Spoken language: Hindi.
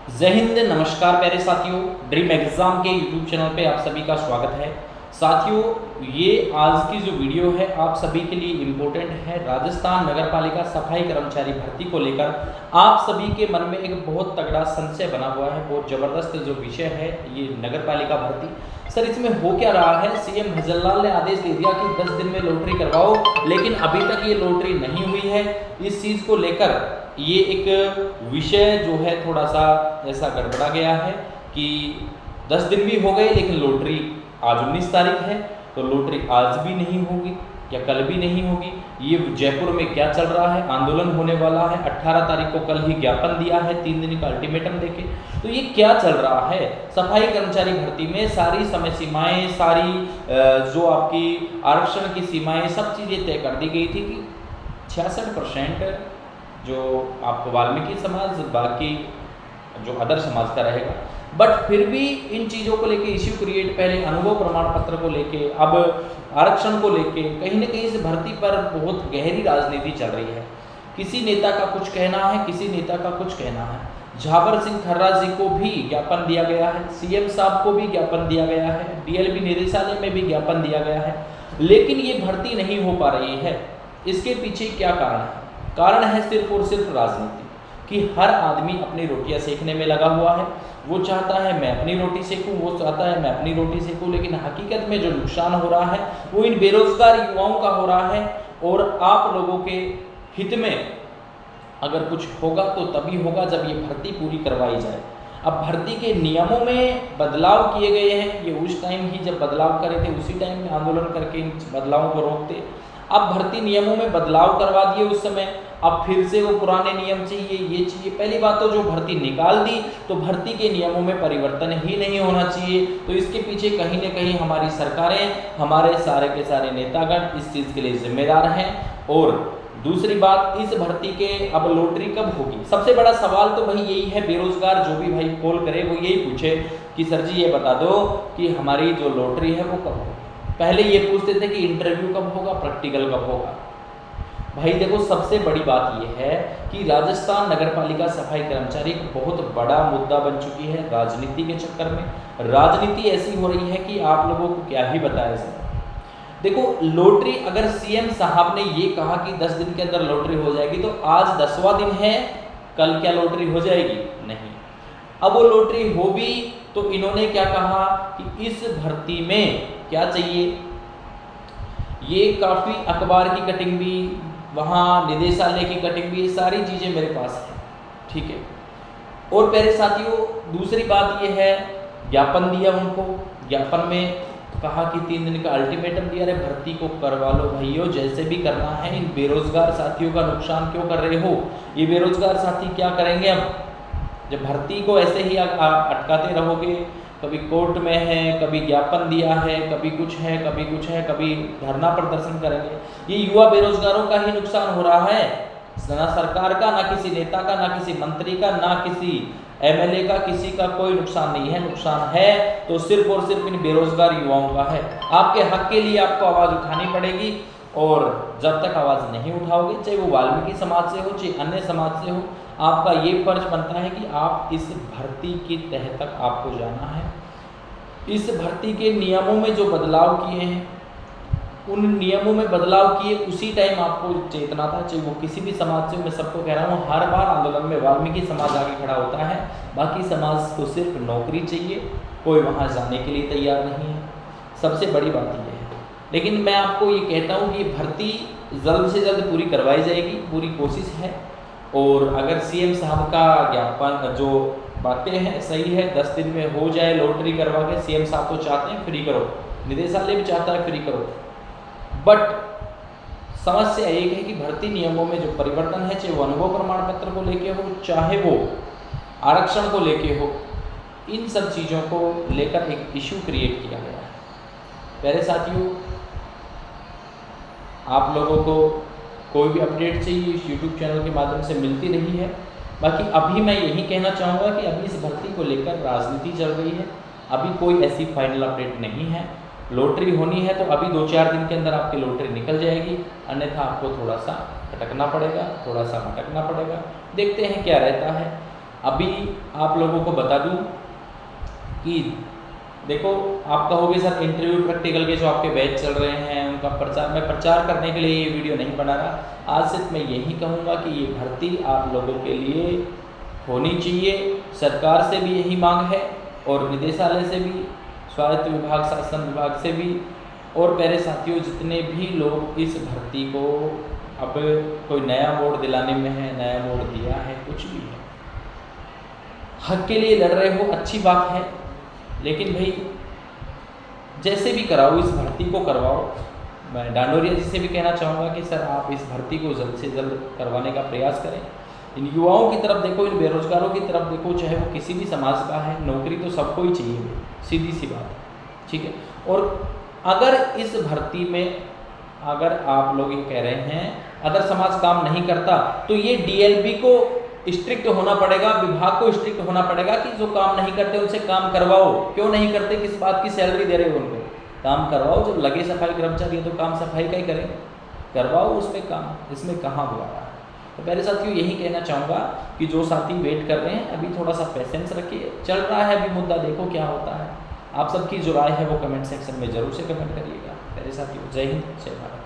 जय हिंद। नमस्कार प्यारे साथियों, ड्रीम एग्जाम के यूट्यूब चैनल पे आप सभी का स्वागत है। साथियों, ये आज की जो वीडियो है आप सभी के लिए इम्पोर्टेंट है। राजस्थान नगर पालिका सफाई कर्मचारी भर्ती को लेकर आप सभी के मन में एक बहुत तगड़ा संशय बना हुआ है। बहुत ज़बरदस्त जो विषय है ये नगर पालिका भर्ती। सर, इसमें हो क्या रहा है? सीएम भजनलाल ने आदेश दे दिया कि 10 दिन में लॉटरी करवाओ, लेकिन अभी तक ये लॉटरी नहीं हुई है। इस चीज़ को लेकर ये एक विषय जो है थोड़ा सा ऐसा गड़बड़ा गया है कि 10 दिन भी हो गए लेकिन लॉटरी आज 19 तारीख है, तो लॉटरी आज भी नहीं होगी, क्या कल भी नहीं होगी? ये जयपुर में क्या चल रहा है? आंदोलन होने वाला है 18 तारीख को, कल ही ज्ञापन दिया है 3 दिन का अल्टीमेटम देके। तो ये क्या चल रहा है? सफाई कर्मचारी भर्ती में सारी समय सीमाएं, सारी जो आपकी आरक्षण की सीमाएं, सब चीज़ें तय कर दी गई थी कि 66% जो आपको वाल्मीकि समाज, बाकी जो अदर समाज का रहेगा। बट फिर भी इन चीज़ों को लेके इश्यू क्रिएट, पहले अनुभव प्रमाण पत्र को लेके, अब आरक्षण को लेके कहीं ना कहीं से भर्ती पर बहुत गहरी राजनीति चल रही है। किसी नेता का कुछ कहना है, किसी नेता का कुछ कहना है। झाबर सिंह खर्रा जी को भी ज्ञापन दिया गया है, सीएम साहब को भी ज्ञापन दिया गया है, डीएलबी निदेशालय में भी ज्ञापन दिया गया है, लेकिन ये भर्ती नहीं हो पा रही है। इसके पीछे क्या कारण है? कारण है सिर्फ और सिर्फ राजनीति कि हर आदमी अपनी रोटियां सेकने में लगा हुआ है। वो चाहता है मैं अपनी रोटी सेकूं, वो चाहता है मैं अपनी रोटी सेकूं, लेकिन हकीकत में जो नुकसान हो रहा है वो इन बेरोजगार युवाओं का हो रहा है। और आप लोगों के हित में अगर कुछ होगा तो तभी होगा जब ये भर्ती पूरी करवाई जाए। अब भर्ती के नियमों में बदलाव किए गए हैं, ये उस टाइम ही जब बदलाव करे थे उसी टाइम में आंदोलन करके इन बदलावों को रोकते। अब भर्ती नियमों में बदलाव करवा दिए उस समय, अब फिर से वो पुराने नियम चाहिए, ये चाहिए। पहली बात तो जो भर्ती निकाल दी तो भर्ती के नियमों में परिवर्तन ही नहीं होना चाहिए। तो इसके पीछे कहीं ना कहीं हमारी सरकारें, हमारे सारे के सारे नेतागण इस चीज़ के लिए जिम्मेदार हैं। और दूसरी बात, इस भर्ती के अब लॉटरी कब होगी? सबसे बड़ा सवाल तो भाई यही है। बेरोजगार जो भी भाई कॉल करे वो यही पूछे कि सर जी ये बता दो कि हमारी जो लॉटरी है वो कब होगी। पहले ये पूछते थे कि इंटरव्यू कब होगा, प्रैक्टिकल कब होगा। भाई देखो, सबसे बड़ी बात यह है कि राजस्थान नगर पालिका सफाई कर्मचारी एक बहुत बड़ा मुद्दा बन चुकी है राजनीति के चक्कर में। राजनीति ऐसी हो रही है कि आप लोगों को क्या ही बताया जाए। देखो, लॉटरी अगर सीएम साहब ने ये कहा कि 10 दिन के अंदर लॉटरी हो जाएगी, तो आज 10वां दिन है, कल क्या लॉटरी हो जाएगी? नहीं। अब वो लॉटरी हो भी तो इन्होंने क्या कहा कि इस भर्ती में क्या चाहिए? ये काफ़ी अखबार की कटिंग भी, वहाँ निदेशालय की कटिंग भी, सारी चीज़ें मेरे पास हैं, ठीक है। और प्यारे साथियों, दूसरी बात ये है, ज्ञापन दिया उनको, ज्ञापन में कहा कि 3 दिन का अल्टीमेटम दिया, अरे भर्ती को करवा लो भाइयों, जैसे भी करना है। इन बेरोजगार साथियों का नुकसान क्यों कर रहे हो? ये बेरोजगार साथी क्या करेंगे अब जब भर्ती को ऐसे ही अटकाते रहोगे? कभी कोर्ट में है, कभी ज्ञापन दिया है, कभी कुछ है, कभी कुछ है, कभी धरना प्रदर्शन करेंगे। ये युवा बेरोजगारों का ही नुकसान हो रहा है, ना सरकार का, ना किसी नेता का, ना किसी मंत्री का, ना किसी एमएलए का, किसी का कोई नुकसान नहीं है। नुकसान है तो सिर्फ और सिर्फ इन बेरोजगार युवाओं का है। आपके हक के लिए आपको आवाज़ उठानी पड़ेगी, और जब तक आवाज़ नहीं उठाओगे, चाहे वो वाल्मीकि समाज से हो, चाहे अन्य समाज से हो, आपका ये फर्ज बनता है कि आप इस भर्ती के तहत तक आपको जाना है। इस भर्ती के नियमों में जो बदलाव किए हैं, उन नियमों में बदलाव किए उसी टाइम आपको चेतना था, चाहे वो किसी भी समाज से। मैं सबको कह रहा हूँ, हर बार आंदोलन में वाल्मीकि समाज आगे खड़ा होता है, बाकी समाज को सिर्फ नौकरी चाहिए, कोई वहाँ जाने के लिए तैयार नहीं है। सबसे बड़ी बात यह है। लेकिन मैं आपको ये कहता हूँ कि भर्ती जल्द से जल्द पूरी करवाई जाएगी, पूरी कोशिश है। और अगर सीएम साहब का ज्ञापन, जो बातें हैं सही है, 10 दिन में हो जाए लॉटरी करवा के, सीएम साहब तो चाहते हैं फ्री करो, निदेशालय भी चाहता है फ्री करो, बट समस्या एक है कि भर्ती नियमों में जो परिवर्तन है, चाहे वो अनुभव प्रमाण पत्र को लेके हो, चाहे वो आरक्षण को लेके हो, इन सब चीज़ों को लेकर एक इश्यू क्रिएट किया गया है। प्यारे साथियों, आप लोगों को कोई भी अपडेट चाहिए इस यूट्यूब चैनल के माध्यम से मिलती रही है। बाकी अभी मैं यही कहना चाहूँगा कि अभी इस भर्ती को लेकर राजनीति चल रही है, अभी कोई ऐसी फाइनल अपडेट नहीं है। लॉटरी होनी है तो अभी 2-4 दिन के अंदर आपकी लॉटरी निकल जाएगी, अन्यथा आपको थोड़ा सा भटकना पड़ेगा, थोड़ा सा भटकना पड़ेगा। देखते हैं क्या रहता है। अभी आप लोगों को बता दूं कि देखो, आप कहोगे सर इंटरव्यू प्रैक्टिकल के जो आपके बैच चल रहे हैं उनका मैं प्रचार करने के लिए ये वीडियो नहीं बना रहा। आज सिर्फ मैं यही कहूँगा कि ये भर्ती आप लोगों के लिए होनी चाहिए। सरकार से भी यही मांग है और निदेशालय से भी, स्वायत्त विभाग, शासन विभाग से भी। और प्यारे साथियों, जितने भी लोग इस भर्ती को अब कोई नया मोड़ दिलाने में है, नया मोड़ दिया है, कुछ भी है, हक के लिए लड़ रहे हो, अच्छी बात है, लेकिन भाई जैसे भी कराओ इस भर्ती को करवाओ। मैं डांडोरिया जी से भी कहना चाहूँगा कि सर आप इस भर्ती को जल्द से जल्द करवाने का प्रयास करें। इन युवाओं की तरफ देखो, इन बेरोजगारों की तरफ देखो, चाहे वो किसी भी समाज का है, नौकरी तो सबको ही चाहिए, सीधी सी बात है, ठीक है। और अगर इस भर्ती में अगर आप लोग ये कह रहे हैं अगर समाज काम नहीं करता तो ये डीएलबी को स्ट्रिक्ट होना पड़ेगा, विभाग को स्ट्रिक्ट होना पड़ेगा कि जो काम नहीं करते उनसे काम करवाओ। क्यों नहीं करते, किस बात की सैलरी दे रहे हो उनको, काम करवाओ। जब लगे सफाई कर्मचारी है तो काम सफाई का ही करें, करवाओ उसमें काम, इसमें कहाँ हुआ रहा है। तो मेरे साथियों यही कहना चाहूँगा कि जो साथी वेट कर रहे हैं अभी थोड़ा सा पेशेंस रखिए, चल रहा है अभी मुद्दा, देखो क्या होता है। आप सबकी जो राय है वो कमेंट सेक्शन में जरूर से कमेंट करिएगा। मेरे साथियों, जय हिंद, जय भारत।